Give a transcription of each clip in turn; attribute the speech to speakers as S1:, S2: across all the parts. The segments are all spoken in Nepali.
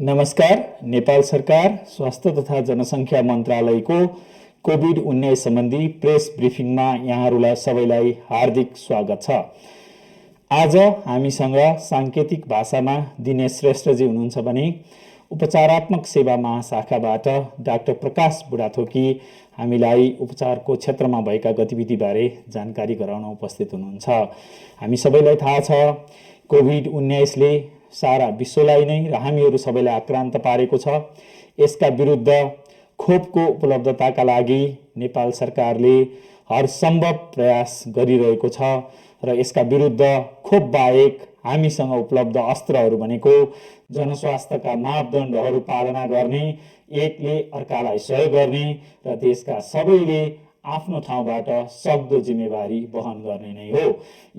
S1: नमस्कार। नेपाल सरकार स्वास्थ्य तथा जनसङ्ख्या मन्त्रालयको कोभिड-19 सम्बन्धी प्रेस ब्रिफिङमा यहाँहरूलाई सबैलाई हार्दिक स्वागत छ। आज हामीसँग साङ्केतिक भाषामा दिनेश श्रेष्ठजी हुनुहुन्छ भने उपचारात्मक सेवा महाशाखाबाट डाक्टर प्रकाश बुढाथोकी हामीलाई उपचारको क्षेत्रमा भएका गतिविधिबारे जानकारी गराउन उपस्थित हुनुहुन्छ। हामी सबैलाई थाहा छ कोभिड-19ले सारा विश्वलाई नै र हामीहरू सबैलाई आक्रान्त पारेको छ। यसका विरुद्ध खोपको उपलब्धताका लागि नेपाल सरकारले हरसम्भव प्रयास गरिरहेको छ र यसका विरुद्ध खोप बाहेक हामीसँग उपलब्ध अस्त्रहरू भनेको जनस्वास्थ्यका मापदण्डहरू पालना गर्ने, एकले अर्कालाई सहयोग गर्ने र देशका सबैले आफ्नो ठाउँबाट सक्दो जिम्मेवारी वहन गर्ने नै हो।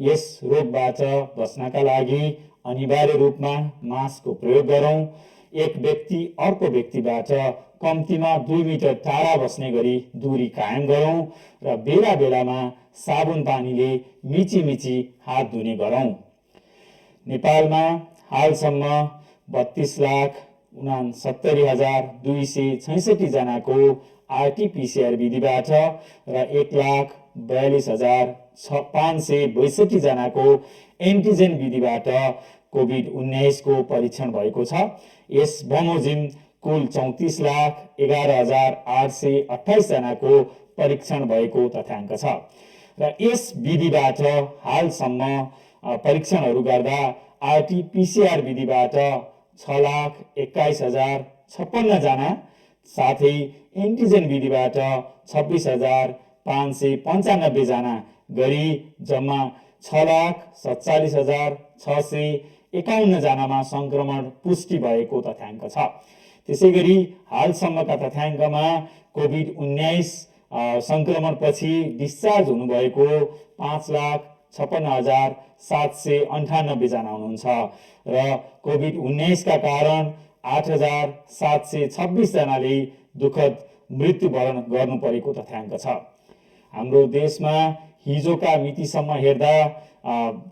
S1: यस रोगबाट बच्नका लागि अनिवार्य रूपमा मास्कको प्रयोग गरौँ। एक व्यक्ति अर्को व्यक्तिबाट कम्तीमा 2 मिटर टाढा बस्ने गरी दूरी कायम गरौँ र बेला बेलामा साबुन पानीले मिची हात धुने गरौँ। नेपालमा हालसम्म 32,69,266 जनाको आरटी-पीसीआर विधिबाट र 1,42,562 जनाको एन्टिजेन विधिबाट कोभिड-19 को परीक्षण भएको छ। यस बमोजिम कुल 34,11,828 जनाको परीक्षण भएको तथ्याङ्क छ र यस विधिबाट हालसम्म परीक्षणहरू गर्दा आरटी-पीसीआर विधिबाट 6,21,056 जना, साथै एन्टिजेन विधिबाट 26,595 जना गरी जम्मा 6,47,651 जनामा संक्रमण पुष्टि भएको तथ्याङ्क छ। त्यसैगरी हालसम्मका तथ्याङ्कमा कोभिड-19 संक्रमणपछि डिस्चार्ज हुनुभएको 5,56,798 जना हुनुहुन्छ र कोभिड-19 का कारण 8,726 जनाले दुःखद मृत्युवरण गर्नु परेको तथ्याङ्क छ। हाम्रो देशमा हिजोका मितिसम्म हेर्दा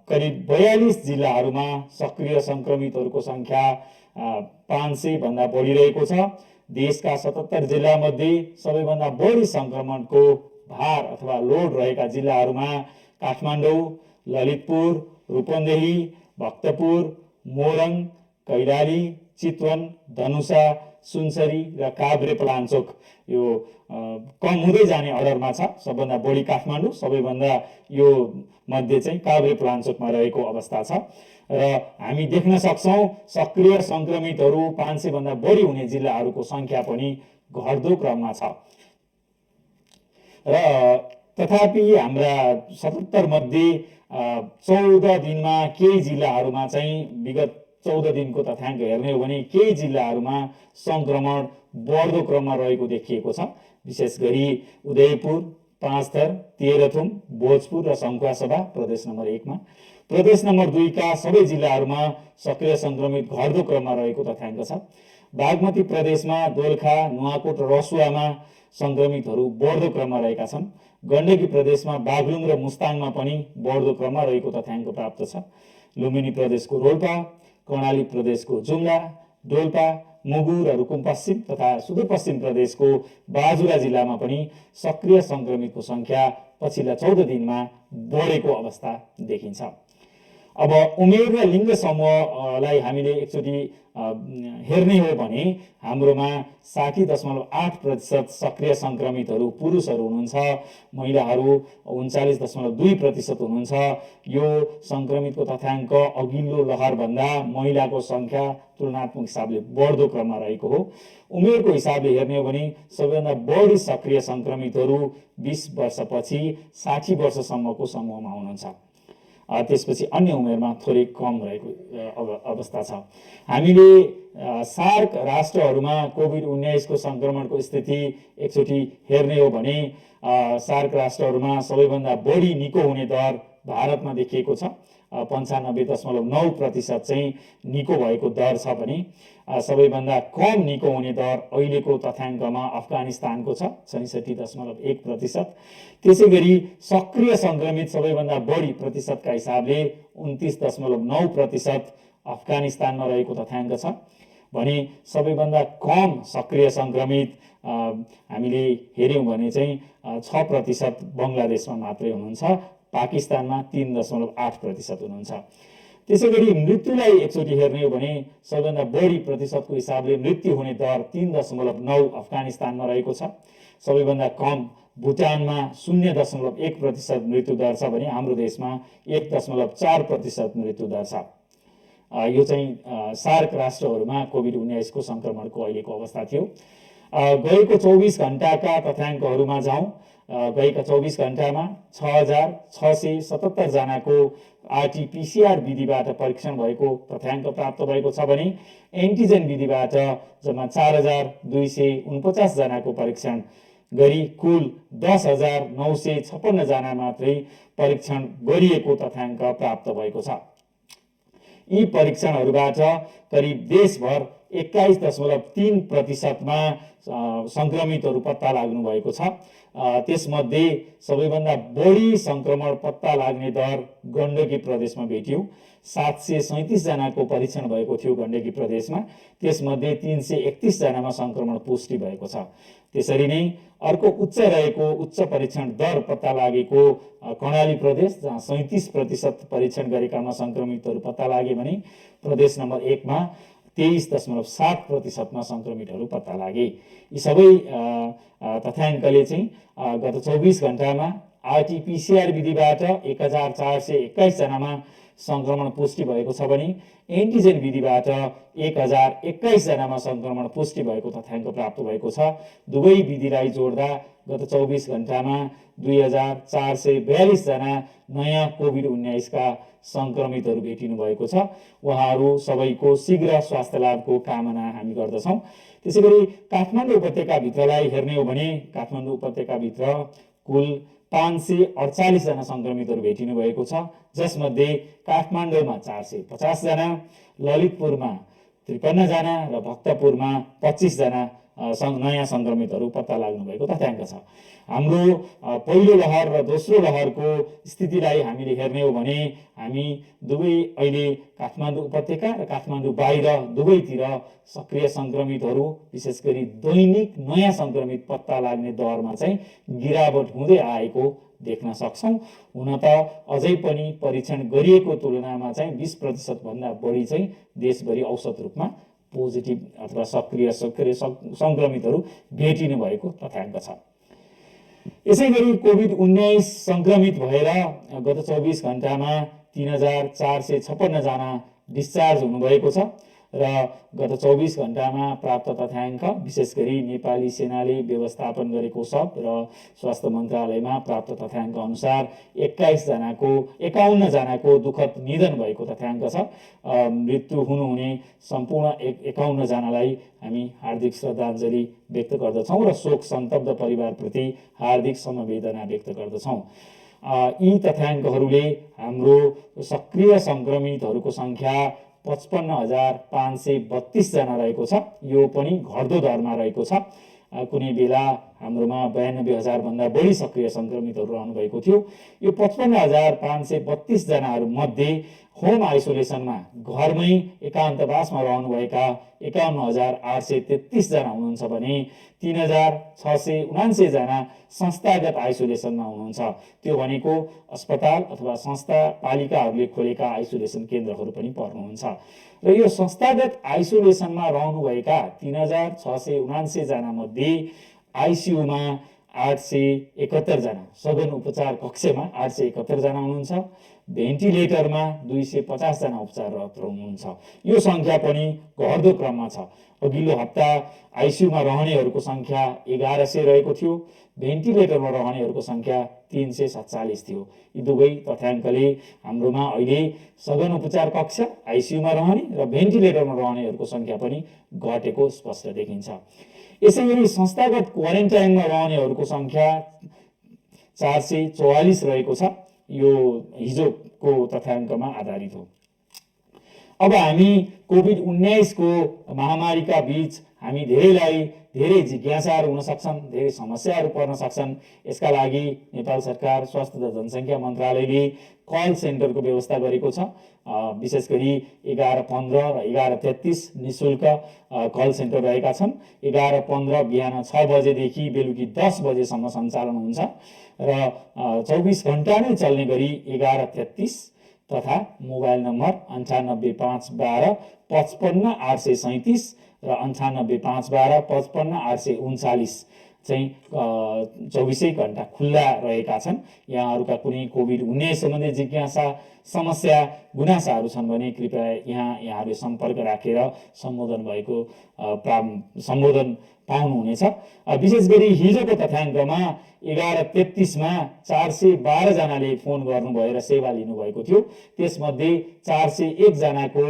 S1: करिब 42 जिल्लाहरूमा सक्रिय संक्रमितहरूको संख्या 500 भन्दा बढी रहेको छ। देशका 77 जिल्ला मध्ये सबैभन्दा बढी संक्रमणको भार अथवा लोड रहेका जिल्लाहरूमा काठमाडौँ, ललितपुर, रूपन्देही, भक्तपुर, मोरङ, कैलाली, चितवन, धनुषा, सुनसरी र काभ्रेपलाञ्चोक यो कम हुँदै जाने अर्डरमा छ। सबभन्दा बढी काठमाडौँ, सबैभन्दा यो मध्ये चाहिँ काभ्रेपलाञ्चोकमा रहेको अवस्था छ र हामी देख्न सक्छौँ सक्रिय संक्रमितहरू 500 भन्दा बढी हुने जिल्लाहरूको संख्या पनि घट्दो क्रममा छ र तथापि हाम्रा 77 मध्ये 14 दिनमा केही जिल्लाहरूमा चाहिँ विगत 14 दिनको तथ्याङ्क हेर्ने हो भने केही जिल्लाहरूमा संक्रमण बढ्दो क्रममा रहेको देखिएको छ। विशेष गरी उदयपुर, पाँचथर, तेह्रथुम, भोजपुर र सङ्खुवासभा प्रदेश नम्बर 1 मा। प्रदेश नम्बर 2 का सबै जिल्लाहरूमा सक्रिय संक्रमित घट्दो क्रममा रहेको तथ्याङ्क छ। बागमती प्रदेशमा दोलखा, नुवाकोट र रसुवामा संक्रमितहरू बढ्दो क्रममा रहेका छन्। गण्डकी प्रदेशमा बागलुङ र मुस्ताङमा पनि बढ्दो क्रममा रहेको तथ्याङ्क प्राप्त छ। लुम्बिनी प्रदेशको रोल्पा, कर्णाली प्रदेशको जुम्ला, डोल्पा, मुगु र रुकुम पश्चिम तथा सुदूरपश्चिम प्रदेशको बाजुरा जिल्लामा पनि सक्रिय संक्रमितको संख्या पछिल्ला 14 दिनमा बढेको अवस्था देखिन्छ। अब उमेर र लिङ्ग समूहलाई हामीले एकचोटि हेर्ने हो भने हाम्रोमा 60.8% सक्रिय संक्रमितहरू पुरुषहरू हुनुहुन्छ, महिलाहरू 39.2% हुनुहुन्छ। यो संक्रमितको तथ्याङ्क अघिल्लो लहरभन्दा महिलाको संख्या तुलनात्मक हिसाबले बढ्दो क्रममा रहेको हो। उमेरको हिसाबले हेर्ने हो भने सबैभन्दा बढी सक्रिय संक्रमितहरू 20 वर्षपछि 60 वर्षसम्मको समूहमा हुनुहुन्छ। त्यसपछि अन्य उमेरमा थोरै कम रहेको अवस्था छ। हामीले सार्क राष्ट्रहरूमा कोभिड-19 को संक्रमणको स्थिति एकचोटि हेर्ने हो भने सार्क राष्ट्रहरूमा सबैभन्दा बढी निको हुने दर भारतमा देखिएको छ। 95.9% चाहिँ निको भएको दर छ भने सबैभन्दा कम निको हुने दर अहिलेको तथ्याङ्कमा अफगानिस्तानको छ 66.1%। त्यसैगरी सक्रिय संक्रमित सबैभन्दा बढी प्रतिशतका हिसाबले 29.9% अफगानिस्तानमा रहेको तथ्याङ्क छ। भने सबैभन्दा कम सक्रिय सङ्क्रमित हामीले हेऱ्यौँ भने चाहिँ 6% बङ्गलादेशमा मात्रै हुनुहुन्छ, पाकिस्तानमा 3.8% हुनुहुन्छ। त्यसै गरी मृत्युलाई एकचोटि हेर्ने हो भने सबैभन्दा बढी प्रतिशतको हिसाबले मृत्यु हुने दर 3.9 अफगानिस्तानमा रहेको छ। सबैभन्दा कम भुटानमा 0.1% मृत्यु दर छ भने हाम्रो देशमा 1.4% मृत्यु दर छ। यो चाहिँ सार्क राष्ट्रहरूमा कोभिड-19 को सङ्क्रमणको अहिलेको अवस्था थियो। गएको 24 घण्टाका तथ्याङ्कहरूमा जाउँ। गएका 24 घण्टामा 6,677 जनाको आरटी-पीसीआर विधिबाट परीक्षण भएको तथ्याङ्क प्राप्त भएको छ भने एन्टिजेन विधिबाट जम्मा 4,249 जनाको परीक्षण गरी कुल 10,956 जना मात्रै परीक्षण गरिएको तथ्याङ्क प्राप्त भएको छ। यी परीक्षणहरूबाट करिब देशभर 21.3%मा सङ्क्रमितहरू पत्ता लाग्नु भएको छ। त्यसमध्ये सबैभन्दा बढी सङ्क्रमण पत्ता लाग्ने दर गण्डकी प्रदेशमा भेटियो। 737 जनाको परीक्षण भएको थियो गण्डकी प्रदेशमा, त्यसमध्ये 331 जनामा सङ्क्रमण पुष्टि भएको छ। त्यसरी नै अर्को उच्च रहेको उच्च परीक्षण दर पत्ता लागेको कर्णाली प्रदेश, जहाँ 37% परीक्षण गरेकामा सङ्क्रमितहरू पत्ता लागे भने प्रदेश नम्बर 1 मा 23.7%मा सङ्क्रमितहरू पत्ता लागे। यी सबै तथ्याङ्कले चाहिँ गत 24 घण्टामा आरटी-पीसीआर विधिबाट 1,421 जनामा सङ्क्रमण पुष्टि भएको छ भने एन्टिजेन विधिबाट 1,021 जनामा सङ्क्रमण पुष्टि भएको तथ्याङ्क प्राप्त भएको छ। दुवै विधिलाई जोड्दा गत 24 घण्टामा 2,442 जना नयाँ कोभिड-19 का सङ्क्रमितहरू भेटिनु भएको छ। उहाँहरू सबैको शीघ्र स्वास्थ्य लाभको कामना हामी गर्दछौँ। त्यसै गरी काठमाडौँ उपत्यकाभित्रलाई हेर्ने हो भने काठमाडौँ उपत्यकाभित्र कुल 548 जना सङ्क्रमितहरू भेटिनु भएको छ, जसमध्ये काठमाडौँमा 450 जना, ललितपुरमा 53 जना र भक्तपुरमा 25 जना नयाँ सङ्क्रमितहरू पत्ता लाग्नु भएको तथ्याङ्क छ। हाम्रो पहिलो लहर र दोस्रो लहरको स्थितिलाई हामीले हेर्ने हो भने हामी दुवै अहिले काठमाडौँ उपत्यका र काठमाडौँ बाहिर दुवैतिर सक्रिय सङ्क्रमितहरू विशेष गरी दैनिक नयाँ सङ्क्रमित पत्ता लाग्ने दरमा चाहिँ गिरावट हुँदै आएको देख्न सक्छौँ। हुन त अझै पनि परीक्षण गरिएको तुलनामा चाहिँ 20% भन्दा बढी चाहिँ देशभरि औसत रूपमा पोजिटिभ अथवा सक्रिय सङ्क्रमितहरू भेटिनु भएको तथ्याङ्क छ। यसै गरी कोभिड-19 सङ्क्रमित भएर गत 24 घण्टामा 3,456 जना डिस्चार्ज हुनुभएको छ र गत 24 घण्टामा प्राप्त तथ्याङ्क विशेष गरी नेपाली सेनाले व्यवस्थापन गरेको सब र स्वास्थ्य मन्त्रालयमा प्राप्त तथ्याङ्क अनुसार 51 जनाको दुःखद निधन भएको तथ्याङ्क छ। मृत्यु हुनुहुने सम्पूर्ण 51 जनालाई हामी हार्दिक श्रद्धाञ्जली व्यक्त गर्दछौँ र शोक सन्तप्त परिवारप्रति हार्दिक समवेदना व्यक्त गर्दछौँ। यी तथ्याङ्कहरूले हाम्रो सक्रिय सङ्क्रमितहरूको सङ्ख्या 55,532 जना रहेको छ। यो पनि घट्दो दरमा रहेको छ। कुनै बेला हाम्रोमा 92,000 भन्दा बढी सक्रिय सङ्क्रमितहरू रहनु भएको थियो। यो 55,532 जनाहरू मध्ये होम आइसोलेसनमा घरमै एकान्तवासमा रहनुभएका 51,833 जना हुनुहुन्छ भने 3,679 जना संस्थागत आइसोलेसनमा हुनुहुन्छ। त्यो भनेको अस्पताल अथवा संस्था पालिकाहरूले खोलेका आइसोलेसन केन्द्रहरू पनि पर्नुहुन्छ। र यो संस्थागत आइसोलेसनमा रहनुभएका 3,679 जना मध्ये आइसियुमा 871 जना, सघन उपचार कक्षमा 871 जना हुनुहुन्छ, भेन्टिलेटरमा 250 जना उपचाररत हुनुहुन्छ। यो सङ्ख्या पनि घट्दो क्रममा छ। अघिल्लो हप्ता आइसियुमा रहनेहरूको सङ्ख्या 1100 रहेको थियो, भेन्टिलेटरमा रहनेहरूको सङ्ख्या 347 थियो। यी दुवै तथ्याङ्कले हाम्रोमा अहिले सघन उपचार कक्ष आइसियुमा रहने र भेन्टिलेटरमा रहनेहरूको सङ्ख्या पनि घटेको स्पष्ट देखिन्छ। यसै गरी संस्थागत क्वारेन्टाइनमा रहनेहरूको सङ्ख्या 444 रहेको छ। यो हिजोको तथ्याङ्कमा आधारित हो। अब हामी कोभिड-19 को महामारीका बीच हामी धेरै जिज्ञासाहरू हुन सक्छन्, धेरै समस्याहरू पर्न सक्छन्। यसका लागि नेपाल सरकार स्वास्थ्य तथा जनसङ्ख्या मन्त्रालयले कल सेन्टरको व्यवस्था गरेको छ। विशेष गरी 11:15 र 11:33 निःशुल्क कल सेन्टर रहेका छन्। 11:15 बिहान 6 बजेदेखि बेलुकी 10 बजेसम्म सञ्चालन हुन्छ र 24 घण्टा नै चल्ने गरी 11:33 तथा मोबाइल नम्बर 98512 55837 र 98512 55839 चाहिँ 24 घण्टा खुल्ला रहेका छन्। यहाँहरूका कुनै कोभिड-19 सम्बन्धी जिज्ञासा, समस्या, गुनासाहरू छन् भने कृपया यहाँहरूले सम्पर्क राखेर सम्बोधन पाउनुहुनेछ। विशेष गरी हिजोको तथ्याङ्कमा 11:33 मा 412 जनाले फोन गर्नुभयो र सेवा लिनुभएको थियो। त्यसमध्ये 401 जनाको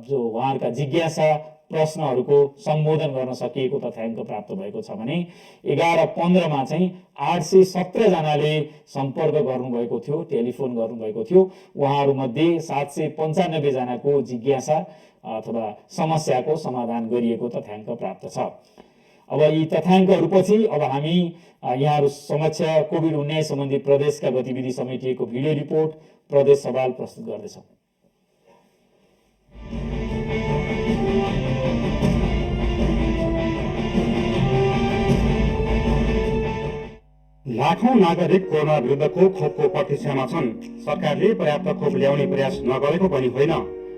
S1: जो उहाँहरूका जिज्ञासा, प्रश्नहरूको सम्बोधन गर्न सकिएको तथ्याङ्क प्राप्त भएको छ भने 11:15 मा चाहिँ 817 जनाले सम्पर्क गर्नुभएको थियो, टेलिफोन गर्नुभएको थियो। उहाँहरूमध्ये 795 जनाको जिज्ञासा अथवा समस्याको समाधान गरिएको तथ्याङ्क प्राप्त छ। अब यी तथ्याङ्कहरूपछि अब हामी यहाँहरू समक्ष कोभिड-19 सम्बन्धी प्रदेशका गतिविधि समेटिएको भिडियो रिपोर्ट, प्रदेश सवाल प्रस्तुत गर्दैछौँ।
S2: लाखौं नागरिक कोरोना विरुद्धको खोपको प्रतीक्षामा छन्। सरकारले पर्याप्त खोप ल्याउने प्रयास नगरेको पनि होइन।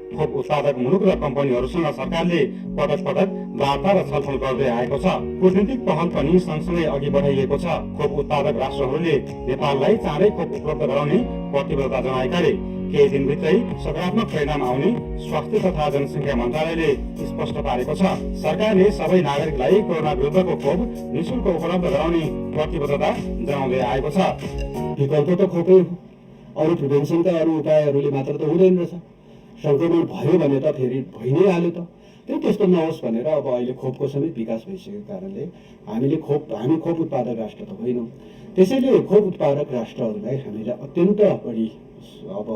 S2: खोप उत्पादक मुलुक र कम्पनीहरूसँग सरकारले पटक पटक वार्ता र छलफल गर्दै आएको छ। कूटनीतिक पहल पनि सँगसँगै अघि बढाइएको छ। खोप उत्पादक राष्ट्रहरूले नेपाललाई चाँडै खोप उपलब्ध गराउने प्रतिबद्धता जनाएकाले केही दिनभित्रै सकारात्मक परिणाम आउने स्वास्थ्य तथा जनसङ्ख्या मन्त्रालयले स्पष्ट पारेको छ। सरकारले सबै नागरिकलाई कोरोना विरुद्धको खोप निःशुल्क उपलब्ध गराउने प्रतिबद्धता जनाउँदै आएको छ।
S3: विकल्प त खोपै हो, अरू प्रिभेन्सनका अरू उपायहरूले मात्र त हुँदैन रहेछ। सङ्क्रमण भयो भने त फेरि भइ नै हाल्यो त। त्यस्तो नहोस् भनेर अब अहिले खोपको समेत विकास भइसकेको कारणले हामी खोप उत्पादक राष्ट्र त होइनौँ। त्यसैले खोप उत्पादक राष्ट्रहरूलाई हामीले अत्यन्त बढी अब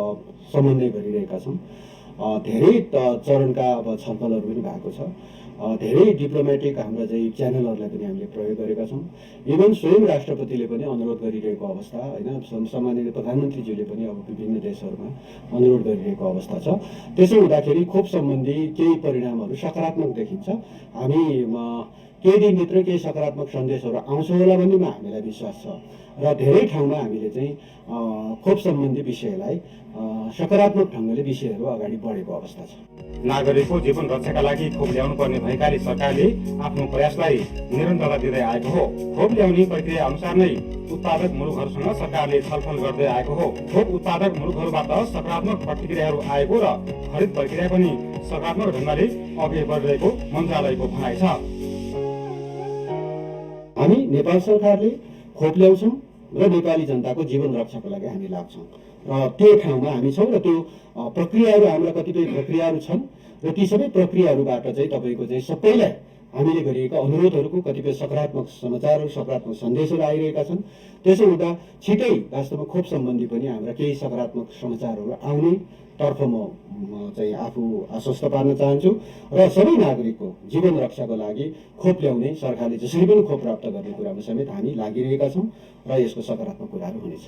S3: समन्वय गरिरहेका छौँ। धेरै चरणका अब छलफलहरू पनि भएको छ। धेरै डिप्लोमेटिक हाम्रा चाहिँ च्यानलहरूलाई पनि हामीले प्रयोग गरेका छौँ। इभन स्वयं राष्ट्रपतिले पनि अनुरोध गरिरहेको अवस्था होइन, सम्माननीय प्रधानमन्त्रीज्यूले पनि अब विभिन्न देशहरूमा अनुरोध गरिरहेको अवस्था छ। त्यसो हुँदाखेरि खोप सम्बन्धी केही परिणामहरू सकारात्मक देखिन्छ। हामी केही दिनभित्र केही सकारात्मक सन्देशहरू आउँछ होला भन्नेमा हामीलाई विश्वास छ र धेरै ठाउँमा हामीले चाहिँ खोप सम्बन्धी विषयलाई सकारात्मक ढङ्गले विषयहरू अगाडि बढेको अवस्था छ।
S2: नागरिकको जीवन रक्षाका लागि खोप ल्याउनु पर्ने भएकाले सरकारले आफ्नो प्रयासलाई निरन्तरता दिँदै आएको हो। खोप ल्याउने प्रक्रिया अनुसार नै उत्पादक मुलुकहरूसँग सरकारले छलफल गर्दै आएको हो। खोप उत्पादक मुलुकहरूबाट सकारात्मक प्रतिक्रियाहरू आएको र खरिद प्रक्रिया पनि सकारात्मक ढङ्गले अघि बढिरहेको मन्त्रालयको भनाइ छ।
S3: हामी नेपाल सरकारले खोप ल्याउँछौँ र नेपाली जनताको जीवन रक्षाको लागि हामी लाग्छौँ र त्यो ठाउँमा हामी छौँ र त्यो प्रक्रियाहरू हाम्रा कतिपय प्रक्रियाहरू छन् र ती सबै प्रक्रियाहरूबाट चाहिँ तपाईँको चाहिँ सबैलाई हामीले गरिएका अनुरोधहरूको कतिपय सकारात्मक समाचारहरू, सकारात्मक सन्देशहरू आइरहेका छन्। त्यसो हुँदा छिटै वास्तवमा खोप सम्बन्धी पनि हाम्रा केही सकारात्मक समाचारहरू आउने तर्फ म चाहिँ आफू आश्वस्त पार्न चाहन्छु र सबै नागरिकको जीवन रक्षाको लागि खोप ल्याउने सरकारले जसरी पनि खोप प्राप्त गर्ने कुरामा समेत हामी लागिरहेका छौँ र यसको सकारात्मक कुराहरू हुनेछ।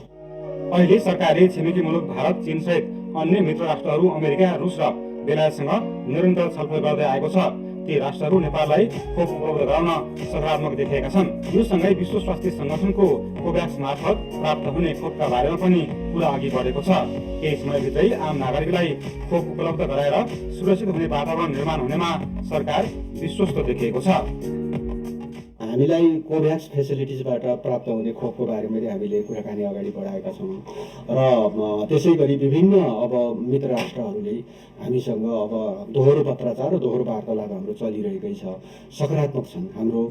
S2: अहिले सरकारले छिमेकी मुलुक भारत, चीन सहित अन्य मित्र राष्ट्रहरू अमेरिका, रुस र बेलायतसँग निरन्तर छलफल गर्दै आएको छ। ती राष्ट्रहरू नेपाललाई खोप उपलब्ध गराउन सकारात्मक देखिएका छन्। यो सँगै विश्व स्वास्थ्य सङ्गठनको कोभ्याक्स मार्फत प्राप्त हुने खोपका बारेमा पनि कुरा अघि बढेको छ। केही समयभित्रै आम नागरिकलाई खोप उपलब्ध गराएर सुरक्षित हुने वातावरण निर्माण हुनेमा सरकार विश्वस्त देखिएको छ।
S3: हामीलाई कोभ्याक्स फेसिलिटिजबाट प्राप्त हुने खोपको बारेमा हामीले कुराकानी अगाडि बढाएका छौँ र त्यसै गरी विभिन्न अब मित्र राष्ट्रहरूले हामीसँग अब दोहोरो पत्राचार र दोहोरो वार्तालाप हाम्रो चलिरहेकै छ, सकारात्मक छन्। हाम्रो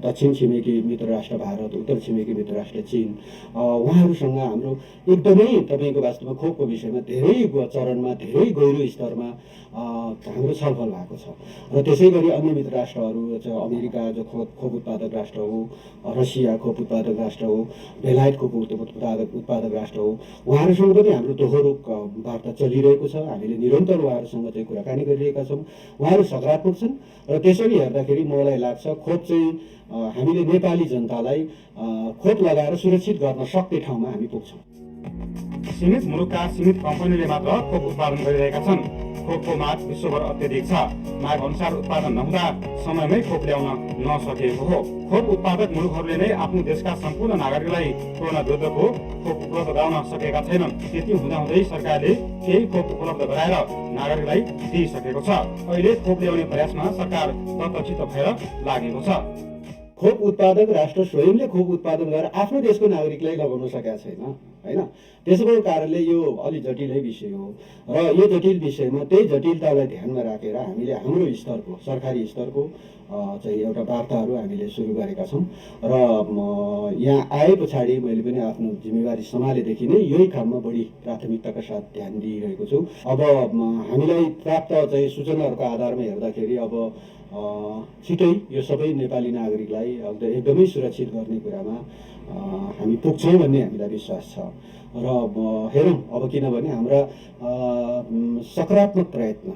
S3: दक्षिण छिमेकी मित्र राष्ट्र भारत, उत्तर छिमेकी मित्र राष्ट्र चीन, उहाँहरूसँग हाम्रो एकदमै तपाईँको वास्तवमा खोपको विषयमा धेरै चरणमा, धेरै गहिरो स्तरमा हाम्रो छलफल भएको छ र त्यसै गरी अन्य मित्र राष्ट्रहरू अमेरिका जो खोप उत्पादक राष्ट्र हो, रसिया खोप उत्पादक राष्ट्र हो, बेलायत खोप उत्पादक राष्ट्र हो। उहाँहरूसँग पनि हाम्रो दोहोरो वार्ता चलिरहेको छ। हामीले निरन्तर उहाँहरूसँग चाहिँ कुराकानी गरिरहेका छौँ। उहाँहरू सकारात्मक छन् र त्यसरी हेर्दाखेरि मलाई लाग्छ खोप चाहिँ हामीले नेपाली जनतालाई खोप लगाएर सुरक्षित गर्न सक्ने ठाउँमा हामी पुग्छौँ।
S2: सीमित मुलुकका सीमित कम्पनीले मात्र खोप उत्पादन गरिरहेका छन्। खोपको माग विश्वभर अत्यधिक छ। माग अनुसार उत्पादन नहुँदा समयमै खोप ल्याउन नसकेको हो। खोप उत्पादक मुलुकहरूले नै आफ्नो देशका सम्पूर्ण नागरिकलाई कोरोना विरुद्धको खोप उपलब्ध गराउन सकेका छैनन्। त्यति हुँदाहुँदै सरकारले केही खोप उपलब्ध गराएर नागरिकलाई दिइसकेको छ। अहिले खोप ल्याउने प्रयासमा सरकार तत्चित्त भएर लागेको छ।
S3: खोप उत्पादक राष्ट्र स्वयंले खोप उत्पादन गरेर आफ्नो देशको नागरिकलाई लगाउन सकेका छैन होइन। त्यसको कारणले यो अलि जटिलै विषय हो र यो जटिल विषयमा त्यही जटिलतालाई ध्यानमा राखेर हामीले हाम्रो स्तरको सरकारी स्तरको चाहिँ एउटा वार्ताहरू हामीले सुरु गरेका छौँ र यहाँ आए पछाडि मैले पनि आफ्नो जिम्मेवारी सम्हालेदेखि नै यही काममा बढी प्राथमिकताका साथ ध्यान दिइरहेको छु। अब हामीलाई प्राप्त चाहिँ सूचनाहरूको आधारमा हेर्दाखेरि अब छिटै यो सबै नेपाली नागरिकलाई एकदमै सुरक्षित गर्ने कुरामा हामी पुग्छौँ भन्ने हामीलाई विश्वास छ र हेरौँ अब किनभने हाम्रा सकारात्मक प्रयत्न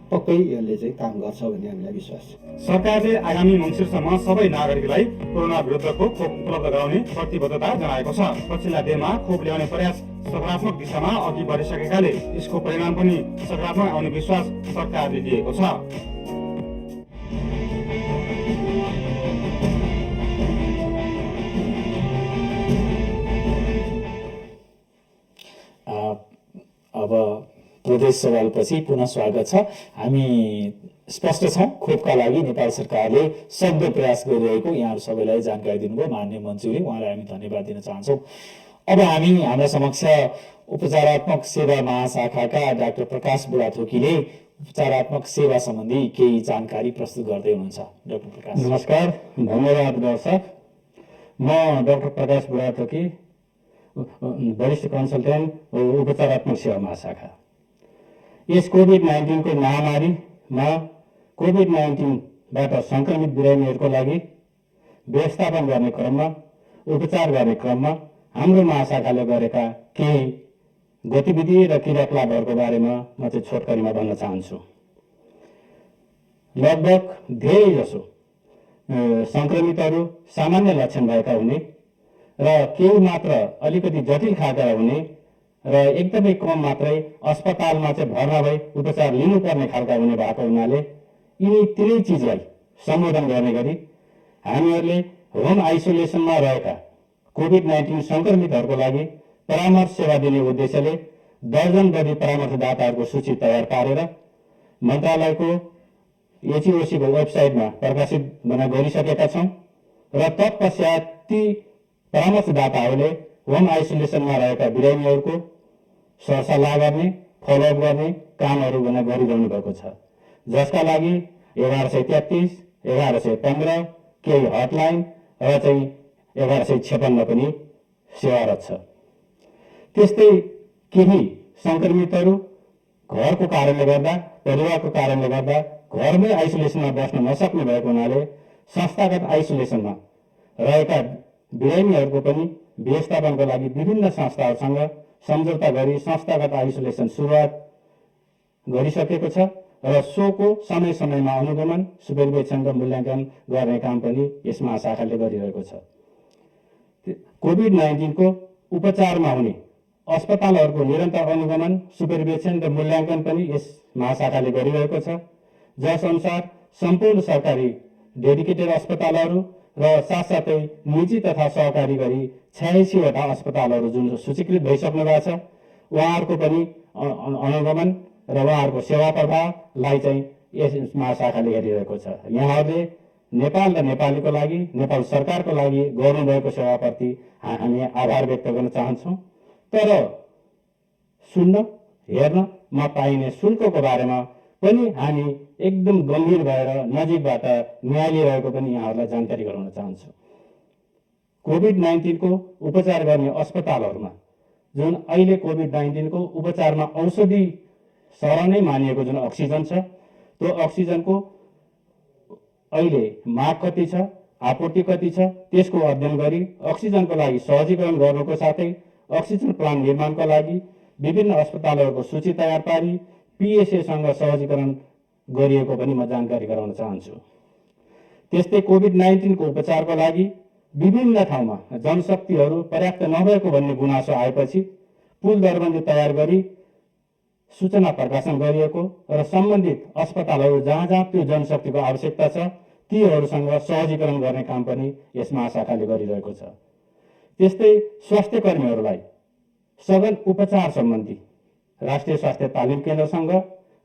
S3: पक्कै यसले चाहिँ काम गर्छ भन्ने हामीलाई विश्वास छ।
S2: सरकारले आगामी मङ्सिरसम्म सबै नागरिकलाई कोरोना विरुद्धको खोप उपलब्ध गराउने प्रतिबद्धता जनाएको छ। पछिल्ला दिनमा खोप ल्याउने प्रयास सकारात्मक दिशामा अघि बढिसकेकाले यसको परिणाम पनि सकारात्मक आउने विश्वास सरकारले लिएको छ।
S1: अब प्रदेश सवालपछि पुनः स्वागत छ। हामी स्पष्ट छौँ खोपका लागि नेपाल सरकारले सक्दो प्रयास गरिरहेको यहाँहरू सबैलाई जानकारी दिनुभयो माननीय मन्त्रीले, उहाँलाई हामी धन्यवाद दिन चाहन्छौँ। अब हामी हाम्रा समक्ष उपचारात्मक सेवा महाशाखाका डाक्टर प्रकाश बुढाथोकीले उपचारात्मक सेवा सम्बन्धी केही जानकारी प्रस्तुत गर्दै हुनुहुन्छ। डाक्टर प्रकाश।
S4: नमस्कार, धन्यवाद दर्शक। म डाक्टर प्रकाश बुढाथोकी, वरिष्ठ कन्सल्टेन्ट उपचारात्मक सेवा महाशाखा। यस कोभिड-19 को महामारीमा कोभिड-19बाट सङ्क्रमित बिरामीहरूको लागि व्यवस्थापन गर्ने क्रममा उपचार गर्ने क्रममा हाम्रो महाशाखाले गरेका केही गतिविधि र क्रियाकलापहरूको बारेमा म चाहिँ छोटकरीमा भन्न चाहन्छु। लगभग धेरैजसो सङ्क्रमितहरू सामान्य लक्षण भएका हुने र केही मात्र अलिकति जटिल खालका हुने र एकदमै कम मात्रै अस्पतालमा चाहिँ भर्ना भई उपचार लिनुपर्ने खालका हुने भएको हुनाले यिनी तिनै चिजलाई सम्बोधन गर्ने गरी हामीहरूले होम आइसोलेसनमा रहेका कोभिड-19 सङ्क्रमितहरूको लागि परामर्श सेवा दिने उद्देश्यले दर्जन बढी परामर्शदाताहरूको सूची तयार पारेर मन्त्रालयको एचओसीको वेबसाइटमा प्रकाशित गरिसकेका छौँ र तत्पश्चात ती परामर्शदाताहरूले होम आइसोलेसनमा रहेका बिरामीहरूको सरसल्लाह गर्ने फलोअप गर्ने कामहरू गरिरहनु भएको छ, जसका लागि 1133, 1115 केही हटलाइन र चाहिँ 1156 पनि सेवारत छ। त्यस्तै केही सङ्क्रमितहरू घरको कारणले गर्दा परिवारको कारणले गर्दा घरमै आइसोलेसनमा बस्न नसक्ने भएको हुनाले संस्थागत आइसोलेसनमा रहेका बिरामीहरूको पनि व्यवस्थापनको लागि विभिन्न संस्थाहरूसँग सम्झौता गरी संस्थागत आइसोलेसन सुरुवात गरिसकेको छ र सोको समय समयमा अनुगमन सुपरभिजन र मूल्याङ्कन गर्ने काम पनि यस महाशाखाले गरिरहेको छ। कोभिड-19 को उपचारमा हुने अस्पतालहरूको निरन्तर अनुगमन सुपरभिजन र मूल्याङ्कन पनि यस महाशाखाले गरिरहेको छ, जसअनुसार सम्पूर्ण सरकारी डेडिकेटेड अस्पतालहरू र साथसाथै निजी तथा सहकारी गरी 86वटा अस्पतालहरू जुन सूचीकृत भइसक्नु भएको छ उहाँहरूको पनि अनुगमन र उहाँहरूको सेवा प्रवाहलाई चाहिँ यस महाशाखाले हेरिरहेको छ। यहाँहरूले नेपाल र नेपालीको लागि नेपाल सरकारको लागि गर्नुभएको सेवाप्रति हामी आभार व्यक्त गर्न चाहन्छौँ। तर सुन्न हेर्नमा पाइने शुल्कको बारेमा पनि हामी एकदम गम्भीर भएर नजिकबाट न्याय लिइरहेको पनि यहाँहरूलाई जानकारी गराउन चाहन्छु। कोभिड-19 को उपचार गर्ने अस्पतालहरूमा जुन अहिले कोभिड-19 को उपचारमा औषधि सरह नै मानिएको जुन अक्सिजन छ त्यो अक्सिजनको अहिले माग कति छ, आपूर्ति कति छ त्यसको अध्ययन गरी अक्सिजनको लागि सहजीकरण गर्नुको साथै अक्सिजन प्लान्ट निर्माणका लागि विभिन्न अस्पतालहरूको सूची तयार पारी पिएसएसँग सहजीकरण गरिएको पनि म जानकारी गराउन चाहन्छु। त्यस्तै कोभिड-19 को उपचारको लागि विभिन्न ठाउँमा जनशक्तिहरू पर्याप्त नभएको भन्ने गुनासो आएपछि पुल दरबन्दी तयार गरी सूचना प्रकाशन गरिएको र सम्बन्धित अस्पतालहरू जहाँ जहाँ त्यो जनशक्तिको आवश्यकता छ तीहरूसँग सहजीकरण गर्ने काम पनि यस महाशाखाले गरिरहेको छ। त्यस्तै स्वास्थ्य कर्मीहरूलाई सघन उपचार सम्बन्धी राष्ट्रिय स्वास्थ्य तालिम केन्द्रसँग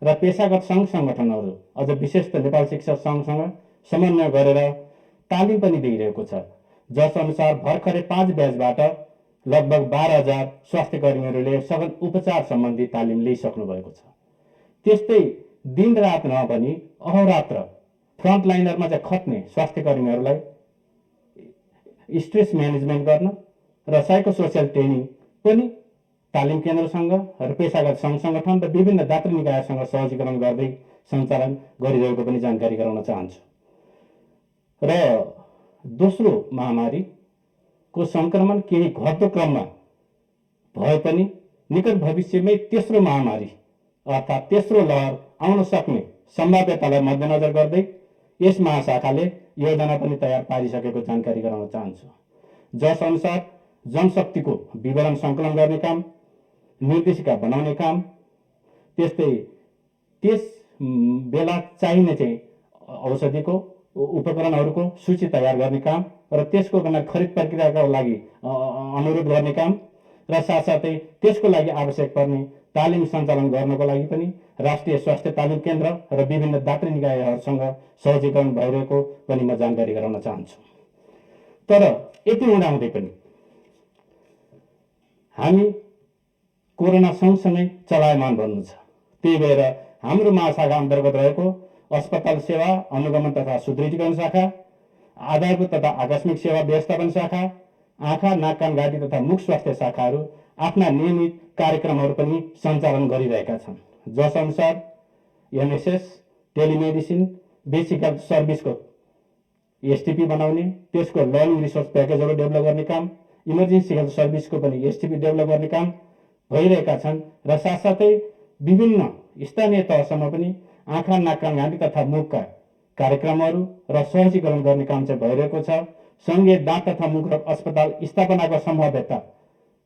S4: र पेशागत सङ्घ सङ्गठनहरू अझ विशेष त नेपाल शिक्षक सङ्घसँग समन्वय गरेर तालिम पनि दिइरहेको छ, जस अनुसार भर्खरै 5 ब्याचबाट लगभग 12,000 स्वास्थ्य कर्मीहरूले सघन उपचार सम्बन्धी तालिम लिइसक्नु भएको छ। त्यस्तै दिन रात नभनी अहोरात्र फ्रन्टलाइनरमा चाहिँ खट्ने स्वास्थ्य कर्मीहरूलाई स्ट्रेस म्यानेजमेन्ट गर्न र साइकोसोसियल ट्रेनिङ पनि तालिम केन्द्रसँग र पेशागत सङ्घ सङ्गठन र विभिन्न दात्री निकायसँग सहजीकरण गर्दै सञ्चालन गरिरहेको पनि जानकारी गराउन चाहन्छु। र दोस्रो महामारीको सङ्क्रमण केही घट्दो क्रममा भए पनि निकट भविष्यमै तेस्रो महामारी अर्थात् तेस्रो लहर आउन सक्ने सम्भाव्यतालाई मध्यनजर गर्दै यस महाशाखाले योजना पनि तयार पारिसकेको जानकारी गराउन चाहन्छु, जस अनुसार जनशक्तिको विवरण सङ्कलन गर्ने काम, निर्देशिका बनाउने काम, त्यस्तै त्यस बेला चाहिने चाहिँ औषधिको उपकरणहरूको सूची तयार गर्ने काम र त्यसको खरिद प्रक्रियाका लागि अनुरोध गर्ने काम र साथसाथै त्यसको लागि आवश्यक पर्ने तालिम सञ्चालन गर्नको लागि पनि राष्ट्रिय स्वास्थ्य तालिम केन्द्र र विभिन्न दात्री निकायहरूसँग सहजीकरण भइरहेको पनि म जानकारी गराउन चाहन्छु। तर यति हुँदाहुँदै पनि हामी कोरोना सँगसँगै चलायमान भन्नु छ। त्यही भएर हाम्रो महाशाखा अन्तर्गत रहेको अस्पताल सेवा अनुगमन तथा सुदृढीकरण शाखा, आधारभूत तथा आकस्मिक सेवा व्यवस्थापन शाखा, आँखा नाक कान घाँटी तथा मुख स्वास्थ्य शाखाहरू आफ्ना नियमित कार्यक्रमहरू पनि सञ्चालन गरिरहेका छन्, जस अनुसार एनएसएस, टेलिमेडिसिन, बेसिक हेल्थ सर्भिसको एसटिपी बनाउने, त्यसको लर्निङ रिसोर्स प्याकेजहरू डेभलप गर्ने काम, इमर्जेन्सी हेल्थ सर्भिसको पनि एसटिपी डेभलप गर्ने काम भइरहेका छन् र साथसाथै विभिन्न स्थानीय तहसम्म पनि आँखा नाक कान घाँटी तथा मुखका कार्यक्रमहरू र सहजीकरण गर्ने काम चाहिँ भइरहेको छ। सँगै दाँत तथा मुख रोग अस्पताल स्थापनाको सम्भाव्यता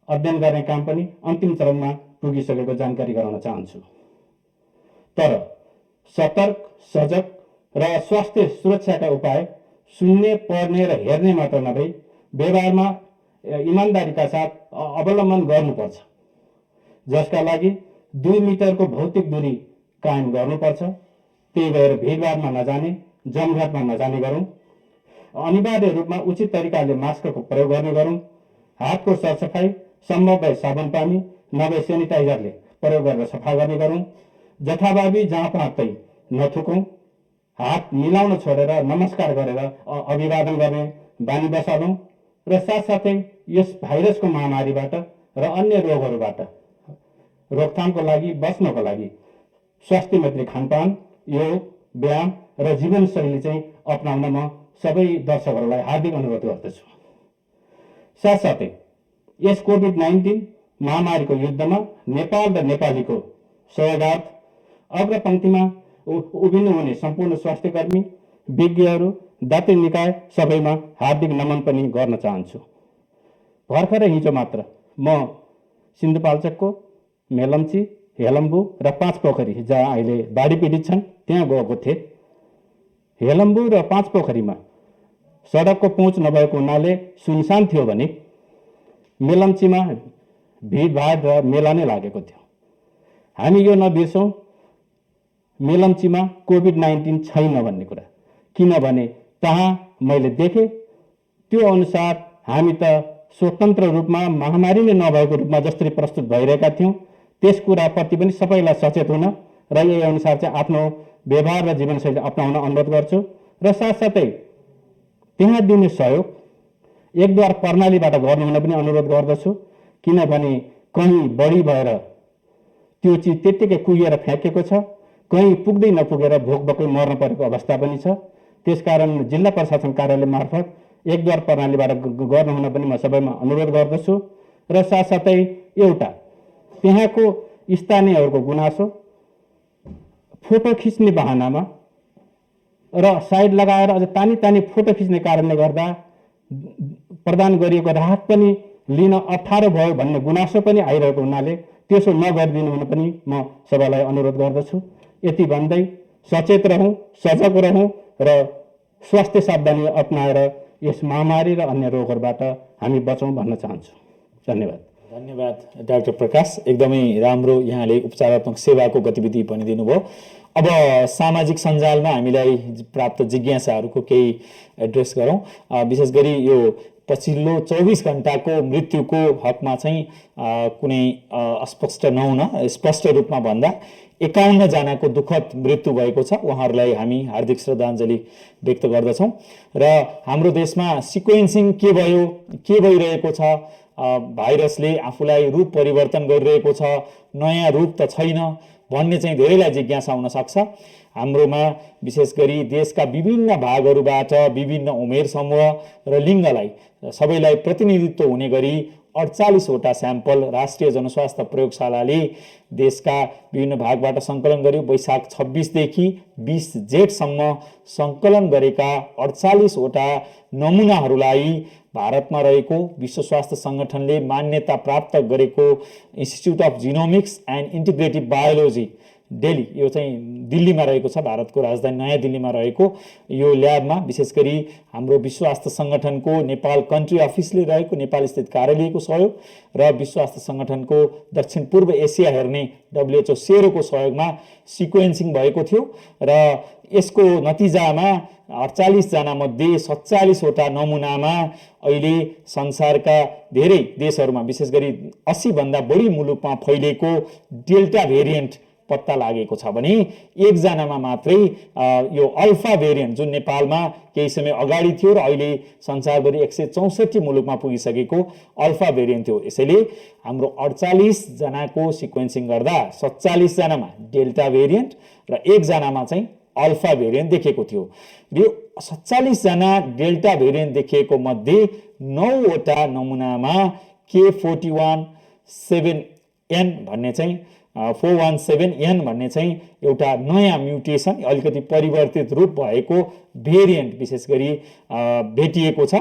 S4: अध्ययन गर्ने काम पनि अन्तिम चरणमा पुगिसकेको जानकारी गराउन चाहन्छु। तर सतर्क, सजग र स्वास्थ्य सुरक्षाका उपाय सुन्ने, पढ्ने र हेर्ने मात्र नभई व्यवहारमा इमान्दारीका साथ अवलम्बन गर्नुपर्छ, जसका लागि 2 मिटरको भौतिक दूरी कायम गर्नुपर्छ। त्यही भएर भिडभाडमा नजाने, जमघटमा नजाने गरौँ। अनिवार्य रूपमा उचित तरिकाले मास्कको प्रयोग गर्ने गरौँ। हातको सरसफाइ सम्भव भए साबुन पानी नभए सेनिटाइजरले प्रयोग गरेर सफा गर्ने गरौँ। जथाभावी जहाँ पातै नथुकौँ। हात मिलाउन छोडेर नमस्कार गरेर अभिवादन गर्ने बानी बसालौँ र साथसाथै यस भाइरसको महामारीबाट र अन्य रोगहरूबाट रोकथामको लागि, बच्नको लागि स्वास्थ्य मैत्री खानपान, योग, व्यायाम र जीवनशैली चाहिँ अपनाउन म सबै दर्शकहरूलाई हार्दिक अनुरोध गर्दछु। साथसाथै यस कोभिड-19 महामारीको युद्धमा नेपाल र नेपालीको सहयोगार्थ अग्रपङ्क्तिमा उभिनुहुने सम्पूर्ण स्वास्थ्यकर्मी, विज्ञहरू, दात्री निकाय सबैमा हार्दिक नमन पनि गर्न चाहन्छु। भर्खरै हिजो मात्र म सिन्धुपाल्चोकको मेलम्ची, हेलम्बु र 5 पोखरी जहाँ अहिले बाढी पीडित छन् त्यहाँ गएको थिएँ। हेलम्बु र 5 पोखरीमा सडकको पहुँच नभएको हुनाले सुनसान थियो भने मेलम्चीमा भिडभाड र मेला नै लागेको थियो। हामी यो नबिर्सौँ, मेलम्चीमा कोभिड-19 छैन भन्ने कुरा, किनभने तहाँ मैले देखेँ त्यो अनुसार हामी त स्वतन्त्र रूपमा महामारी नै नभएको रूपमा जसरी प्रस्तुत भइरहेका थियौँ त्यस कुराप्रति पनि सबैलाई सचेत हुन र यही अनुसार चाहिँ आफ्नो व्यवहार र जीवनशैली अपनाउन अनुरोध गर्छु। र साथसाथै त्यहाँ दिने सहयोग एकद्वार प्रणालीबाट गर्नु हुन पनि अनुरोध गर्दछु, किनभने कहीँ बढी भएर त्यो चिज त्यत्तिकै कुहिएर फ्याँकेको छ, कहीँ पुग्दै नपुगेर भोक भोकै मर्न परेको अवस्था पनि छ। त्यसकारण जिल्ला प्रशासन कार्यालय मार्फत एकद्वार प्रणालीबाट गर्नुहुन पनि म सबैमा अनुरोध गर्दछु। र साथसाथै एउटा त्यहाँको स्थानीयहरूको गुनासो फोटो खिच्ने बहानामा र साइड लगाएर अझ तानी फोटो खिच्ने कारणले गर्दा प्रदान गरिएको राहत पनि लिन अप्ठ्यारो भयो भन्ने गुनासो पनि आइरहेको हुनाले त्यसो नगरिदिनु हुन पनि म सबैलाई अनुरोध गर्दछु। यति भन्दै सचेत रहौँ, सजग रहौँ र स्वास्थ्य सावधानी अपनाएर यस महामारी र अन्य रोगहरूबाट हामी बचौँ भन्न चाहन्छु। धन्यवाद।
S1: धन्यवाद डाक्टर प्रकाश, एकदमै राम्रो यहाँले उपचारात्मक सेवाको गतिविधि भनिदिनु भयो। अब सामाजिक सञ्जालमा हामीलाई प्राप्त जिज्ञासाहरूको केही एड्रेस गरौँ। विशेष गरी यो पछिल्लो 24 घण्टाको मृत्युको हकमा चाहिँ कुनै अस्पष्ट नहुन स्पष्ट रूपमा भन्दा 51 जनाको दुःखद मृत्यु भएको छ। उहाँहरूलाई हामी हार्दिक श्रद्धाञ्जली व्यक्त गर्दछौँ। र हाम्रो देशमा सिक्वेन्सिङ के भयो, के भइरहेको छ, भाइरसले आफूलाई रूप परिवर्तन गरिरहेको छ, नयाँ रूप त छैन भन्ने चाहिँ धेरैलाई जिज्ञासा हुन सक्छ। हाम्रोमा विशेष गरी देशका विभिन्न भागहरूबाट विभिन्न उमेर समूह र लिङ्गलाई सबैलाई प्रतिनिधित्व हुने गरी 48 वटा स्याम्पल राष्ट्रिय जनस्वास्थ्य प्रयोगशालाले देशका विभिन्न भागबाट सङ्कलन गर्यो। वैशाख 26 देखि 20 जेठसम्म सङ्कलन गरेका 48 वटा नमुनाहरूलाई भारतमा रहेको विश्व स्वास्थ्य सङ्गठनले मान्यता प्राप्त गरेको institute of genomics and integrative biology Delhi, यो चाहिँ दिल्लीमा रहेको छ, भारतको राजधानी नयाँ दिल्लीमा रहेको यो ल्याबमा विशेष गरी हाम्रो विश्व स्वास्थ्य सङ्गठनको नेपाल कन्ट्री अफिसले रहेको नेपाल स्थित कार्यालयको सहयोग र विश्व स्वास्थ्य सङ्गठनको दक्षिण पूर्व एसिया हेर्ने WHO सेरोको सहयोगमा सिक्वेन्सिङ भएको थियो र यसको नतिजामा 48 जना मध्ये 47 वटा नमुनामा अहिले संसारका धेरै देशहरूमा विशेष गरी 80 भन्दा बढी मुलुकमा फैलिएको डेल्टा भेरिएन्ट पत्ता लागेको छ भने 1 जनामा मात्रै यो अल्फा भेरिएन्ट जुन नेपालमा केही समय अगाडि थियो र अहिले संसारभरि 164 मुलुकमा पुगिसकेको अल्फा भेरिएन्ट थियो। यसैले हाम्रो 48 जनाको सिक्वेन्सिङ गर्दा 47 जनामा डेल्टा भेरिएन्ट र 1 जनामा चाहिँ अल्फा भेरिएन्ट देखेको थियो। यो 47 जना डेल्टा भेरिएन्ट देखिएको मध्ये 9 वटा नमुनामा K417N भन्ने चाहिँ 417N भन्ने चाहिँ एउटा नयाँ म्युटेसन अलिकति परिवर्तित रूप भएको भेरिएन्ट विशेष गरी भेटिएको छ।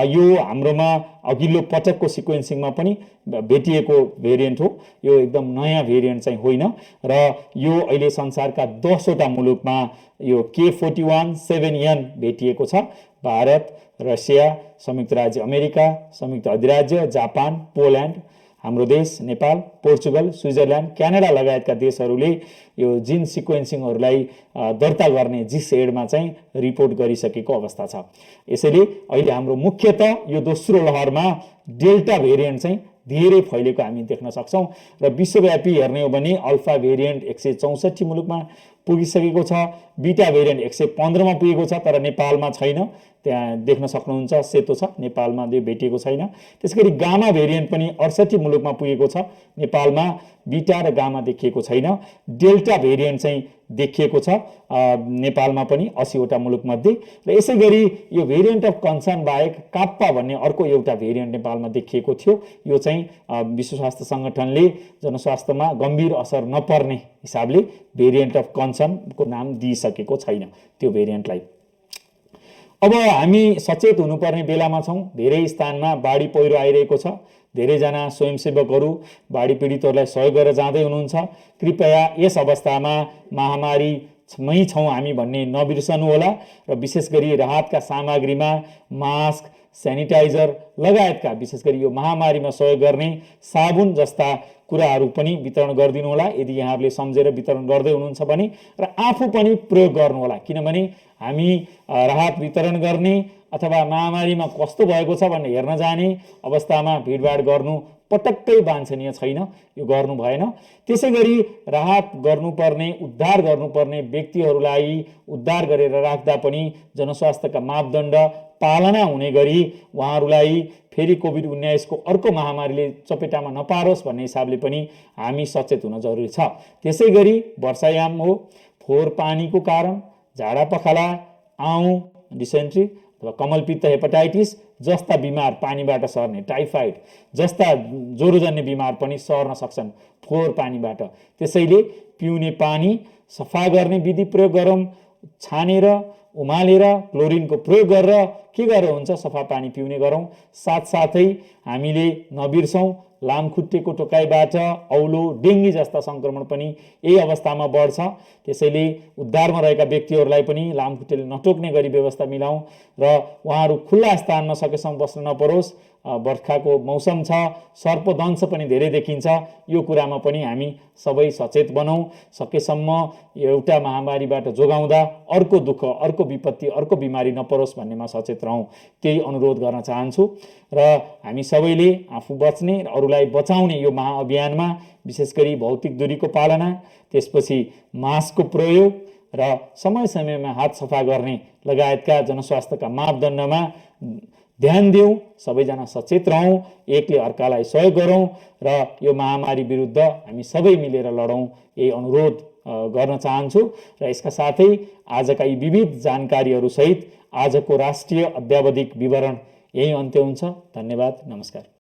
S1: यो हाम्रोमा अघिल्लो पटकको सिक्वेन्सिङमा पनि भेटिएको भेरिएन्ट हो। यो एकदम नयाँ भेरिएन्ट चाहिँ होइन र यो अहिले संसारका 10 वटा मुलुकमा यो K417N भेटिएको छ। भारत, रसिया, संयुक्त राज्य अमेरिका, संयुक्त अधिराज्य, जापान, पोल्यान्ड, हाम्रो देश नेपाल, पोर्चुगल, स्विजरल्यान्ड, क्यानाडा लगायतका देशहरूले यो जिन सिक्वेन्सिङहरूलाई दर्ता गर्ने जिसेडमा चाहिँ रिपोर्ट गरिसकेको अवस्था छ। यसैले अहिले हाम्रो मुख्यतः यो दोस्रो लहरमा डेल्टा भेरिएन्ट चाहिँ धेरै फैलेको हामी देख्न सक्छौँ र विश्वव्यापी हेर्ने हो भने अल्फा भेरिएन्ट 164 मुलुकमा पुगिसकेको छ, बीटा भेरिएन्ट 115 मा पुगेको छ, तर नेपालमा छैन। त्यहाँ देख्न सक्नुहुन्छ सेतो छ, नेपालमा त्यो भेटिएको छैन। त्यसैगरी गामा भेरिएन्ट पनि 68 मुलुकमा पुगेको छ, नेपालमा बीटा र गामा देखिएको छैन। डेल्टा भेरिएन्ट चाहिँ देखिएको छ नेपालमा पनि 80 वटा मुलुकमध्ये। र यसै गरी यो भेरिएन्ट अफ कन्सर्न बाहेक काप्पा भन्ने अर्को एउटा भेरिएन्ट नेपालमा देखिएको थियो। यो चाहिँ विश्व स्वास्थ्य सङ्गठनले जनस्वास्थ्यमा गम्भीर असर नपर्ने हिसाबले भेरिएन्ट अफ कन्सर्नको नाम दिइसकेको छैन त्यो भेरिएन्टलाई। अब हामी सचेत हुनुपर्ने बेलामा छौँ। धेरै स्थानमा बाढी पहिरो आइरहेको छ। धेरैजना स्वयंसेवकहरू बाढी पीडितहरूलाई सहयोग गरेर जाँदै हुनुहुन्छ। कृपया यस अवस्थामा महामारीमै छौँ हामी भन्ने नबिर्सनु होला र विशेष गरी राहतका सामग्रीमा मास्क, सेनिटाइजर लगायतका विशेष गरी यो महामारीमा सहयोग गर्ने साबुन जस्ता कुराहरू पनि वितरण गरिदिनु होला यदि यहाँहरूले सम्झेर वितरण गर्दै हुनुहुन्छ भने, र आफू पनि प्रयोग गर्नु होला। किनभने हामी राहत वितरण गर्ने अथवा महामारीमा कस्तो भएको छ भन्ने हेर्न जाने अवस्थामा भिडभाड गर्नु पटक्कै वाञ्छनीय छैन, यो गर्नु भएन। त्यसै गरी राहत गर्नुपर्ने, उद्धार गर्नुपर्ने व्यक्तिहरूलाई उद्धार गरेर राख्दा पनि जनस्वास्थ्यका मापदण्ड पालना हुने गरी उहाँहरूलाई फेरि कोभिड-19 को अर्को महामारीले चपेटामा नपारोस् भन्ने हिसाबले पनि हामी सचेत हुन जरुरी छ। त्यसै गरी वर्षायाम हो, फोहोर पानीको कारण, झाडा पखाला आउँ डिसेन्ट्री अथवा कमलपित्त हेपाटाइटिस जस्ता बिमार पानीबाट सर्ने, टाइफाइड जस्ता ज्वरोजन्य बिमार पनि सर्न सक्छन् फोहोर पानीबाट। त्यसैले पिउने पानी सफा गर्ने विधि प्रयोग गरौँ, छानेर उमालेर क्लोरिनको प्रयोग गरेर के गरेर हुन्छ सफा पानी पिउने गरौँ। साथसाथै हामीले नबिर्सौँ लामखुट्टेको टोकाइबाट औलो, डेङ्गी जस्ता सङ्क्रमण पनि यही अवस्थामा बढ्छ। त्यसैले उद्धारमा रहेका व्यक्तिहरूलाई पनि लामखुट्टेले नटोक्ने गरी व्यवस्था मिलाउँ र उहाँहरू खुल्ला स्थानमा सकेसम्म बस्न नपरोस्। बर्खाको मौसम छ, सर्पदंश पनि धेरै देखिन्छ। यो कुरामा पनि हामी सबै सचेत बनौँ। सकेसम्म एउटा महामारीबाट जोगाउँदा अर्को दुःख, अर्को विपत्ति, अर्को बिमारी नपरोस् भन्नेमा सचेत रहौँ, त्यही अनुरोध गर्न चाहन्छु। र हामी सबैले आफू बच्ने र अरूलाई बचाउने यो महाअभियानमा विशेष गरी भौतिक दूरीको पालना, त्यसपछि मास्कको प्रयोग र समय समयमा हात सफा गर्ने लगायतका जनस्वास्थ्यका मापदण्डमा ध्यान दिउँ। सबैजना सचेत रहौँ, एकले अर्कालाई सहयोग गरौँ र यो महामारी विरुद्ध हामी सबै मिलेर लडौँ, यही अनुरोध गर्न चाहन्छु। र यसका साथै आजका यी विविध जानकारीहरूसहित आजको राष्ट्रिय अद्यावधिक विवरण यही अन्त्य हुन्छ। धन्यवाद, नमस्कार।